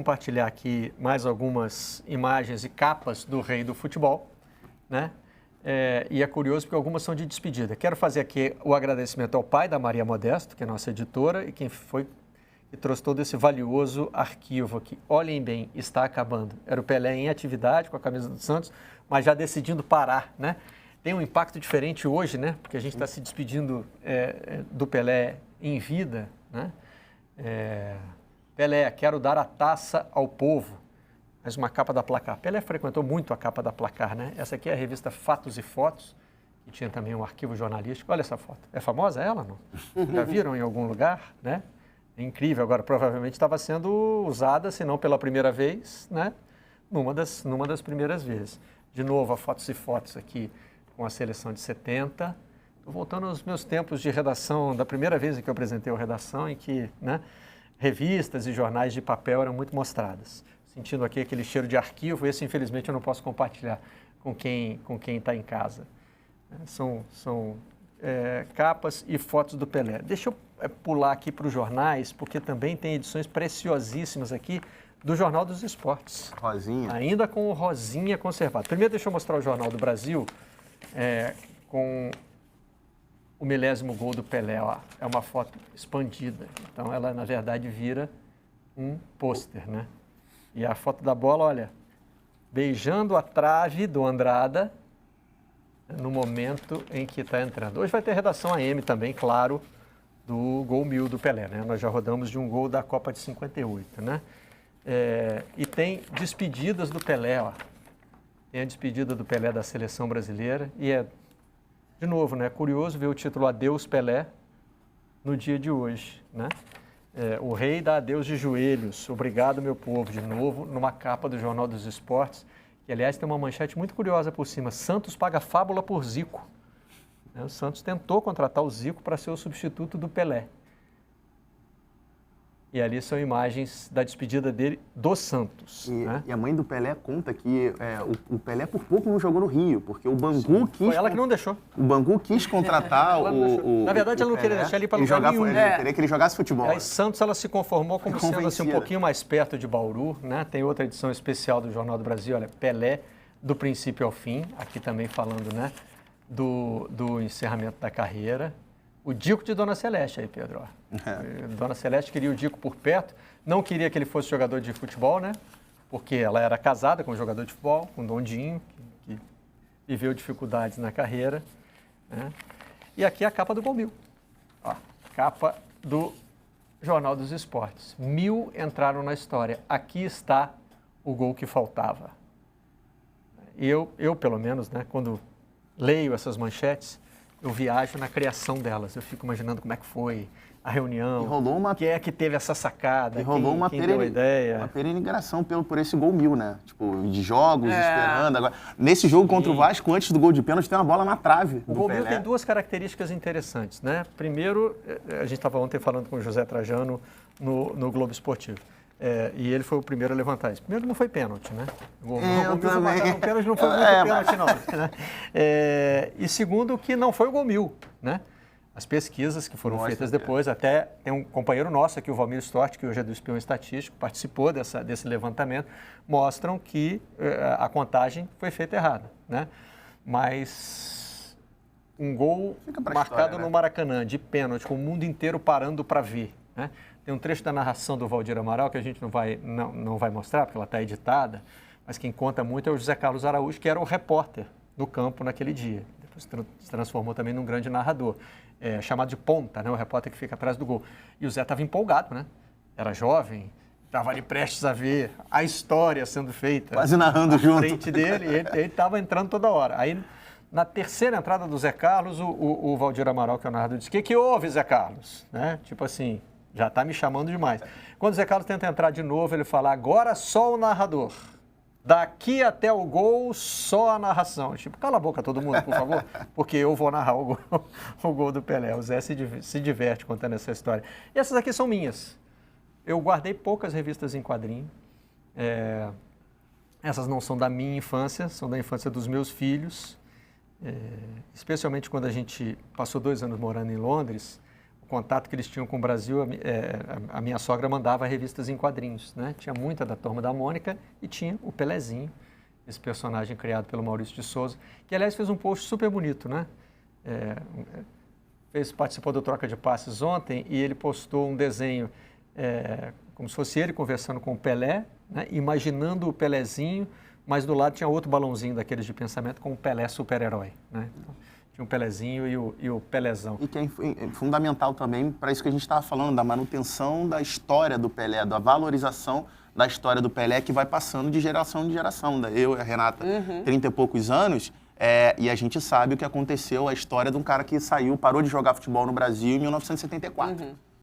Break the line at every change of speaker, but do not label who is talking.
compartilhar aqui mais algumas imagens e capas do rei do futebol, né? E é curioso porque algumas são de despedida. Quero fazer aqui o agradecimento ao pai da Maria Modesto, que é nossa editora, e quem foi que trouxe todo esse valioso arquivo aqui. Olhem bem, está acabando. Era o Pelé em atividade com a camisa do Santos, mas já decidindo parar, né? Tem um impacto diferente hoje, né? Porque a gente está se despedindo do Pelé em vida, né? Pelé, quero dar a taça ao povo. Mais uma capa da Placar. Pelé frequentou muito a capa da Placar, né? Essa aqui é a revista Fatos e Fotos, que tinha também um arquivo jornalístico. Olha essa foto. É famosa ela, não? Já viram em algum lugar, né? É incrível. Agora, provavelmente estava sendo usada, se não pela primeira vez, né? Numa das primeiras vezes. De novo, a Fatos e Fotos aqui com a seleção de 70. Estou voltando aos meus tempos de redação, da primeira vez que eu apresentei a redação, em que, né, revistas e jornais de papel eram muito mostradas. Sentindo aqui aquele cheiro de arquivo, esse infelizmente eu não posso compartilhar com quem está em casa. São capas e fotos do Pelé. Deixa eu pular aqui para os jornais, porque também tem edições preciosíssimas aqui do Jornal dos Esportes.
Rosinha.
Ainda com o rosinha conservado. Primeiro deixa eu mostrar o Jornal do Brasil com o 10º gol do Pelé. Ó. É uma foto expandida, então ela na verdade vira um pôster, né? E a foto da bola, olha, beijando a trave do Andrada no momento em que está entrando. Hoje vai ter redação AM também, claro, do gol 1000 do Pelé, né? Nós já rodamos de um gol da Copa de 58, né? E tem despedidas do Pelé, ó. Tem a despedida do Pelé da seleção brasileira e de novo, né? É curioso ver o título Adeus Pelé no dia de hoje, né? O rei dá adeus de joelhos, obrigado meu povo, de novo, numa capa do Jornal dos Esportes, que aliás tem uma manchete muito curiosa por cima, Santos paga fábula por Zico. O Santos tentou contratar o Zico para ser o substituto do Pelé. E ali são imagens da despedida dele do Santos.
E a mãe do Pelé conta que o Pelé por pouco não jogou no Rio, porque o Bangu quis...
Foi ela que não deixou.
O Bangu quis contratar
Na verdade, ela não queria deixar ele para lugar nenhum.
Ele queria que ele jogasse futebol.
Aí Santos ela se conformou como sendo assim, um pouquinho mais perto de Bauru, né? Tem outra edição especial do Jornal do Brasil, olha, Pelé do princípio ao fim, aqui também falando, né, do encerramento da carreira. O Dico de Dona Celeste aí, Pedro. Dona Celeste queria o Dico por perto, não queria que ele fosse jogador de futebol, né? Porque ela era casada com um jogador de futebol, com Dondinho, que viveu dificuldades na carreira, né? E aqui a capa do Gol 1000. Ó, capa do Jornal dos Esportes. 1000 entraram na história. Aqui está o gol que faltava. Eu pelo menos, né, quando leio essas manchetes, eu viajo na criação delas. Eu fico imaginando como é que foi a reunião.
E rolou uma...
Quem é que teve essa sacada?
E rolou
quem deu a ideia?
Uma peregrinação por esse gol 1000, né? Tipo, de jogos, esperando. Agora, nesse jogo contra o Vasco, antes do gol de pênalti, tem uma bola na trave.
O gol 1000 tem duas características interessantes, né? Primeiro, a gente estava ontem falando com o José Trajano no Globo Esportivo. E ele foi o primeiro a levantar isso. Primeiro, não foi pênalti, né? O pênalti não foi muito pênalti, não. Né? E segundo, que não foi o gol 1000, né? As pesquisas que foram feitas depois, até tem um companheiro nosso aqui, o Valmir Stort, que hoje é do Espião Estatístico, participou desse levantamento, mostram que a contagem foi feita errada, né? Mas um gol marcado no Maracanã, de pênalti, com o mundo inteiro parando para ver, né? Tem um trecho da narração do Valdir Amaral que a gente não vai mostrar, porque ela está editada, mas quem conta muito é o José Carlos Araújo, que era o repórter do campo naquele dia. Depois se transformou também num grande narrador, chamado de ponta, né? O repórter que fica atrás do gol. E o Zé estava empolgado, né? Era jovem, estava ali prestes a ver a história sendo feita.
Quase narrando junto.
Na frente dele, e ele estava entrando toda hora. Aí, na terceira entrada do Zé Carlos, o Valdir Amaral, que é o narrador, disse: "O que houve, Zé Carlos?" Né? Tipo assim, já está me chamando demais. Quando o Zé Carlos tenta entrar de novo, ele fala: "Agora só o narrador. Daqui até o gol, só a narração." Tipo, cala a boca todo mundo, por favor, porque eu vou narrar o gol do Pelé. O Zé se diverte contando essa história. E essas aqui são minhas. Eu guardei poucas revistas em quadrinho. Essas não são da minha infância, são da infância dos meus filhos. Especialmente quando a gente passou 2 anos morando em Londres, o contato que eles tinham com o Brasil, a minha sogra mandava revistas em quadrinhos, né? Tinha muita da Turma da Mônica e tinha o Pelezinho, esse personagem criado pelo Maurício de Souza, que, aliás, fez um post super bonito, né? Participou do Troca de Passes ontem e ele postou um desenho como se fosse ele conversando com o Pelé, né? Imaginando o Pelezinho, mas do lado tinha outro balãozinho daqueles de pensamento com o Pelé super-herói, né? Então, tinha o Pelezinho e o Pelezão.
E que é fundamental também para isso que a gente estava falando, da manutenção da história do Pelé, da valorização da história do Pelé, que vai passando de geração em geração. Eu e a Renata, 30 e poucos anos, e a gente sabe o que aconteceu, a história de um cara que parou de jogar futebol no Brasil em 1974.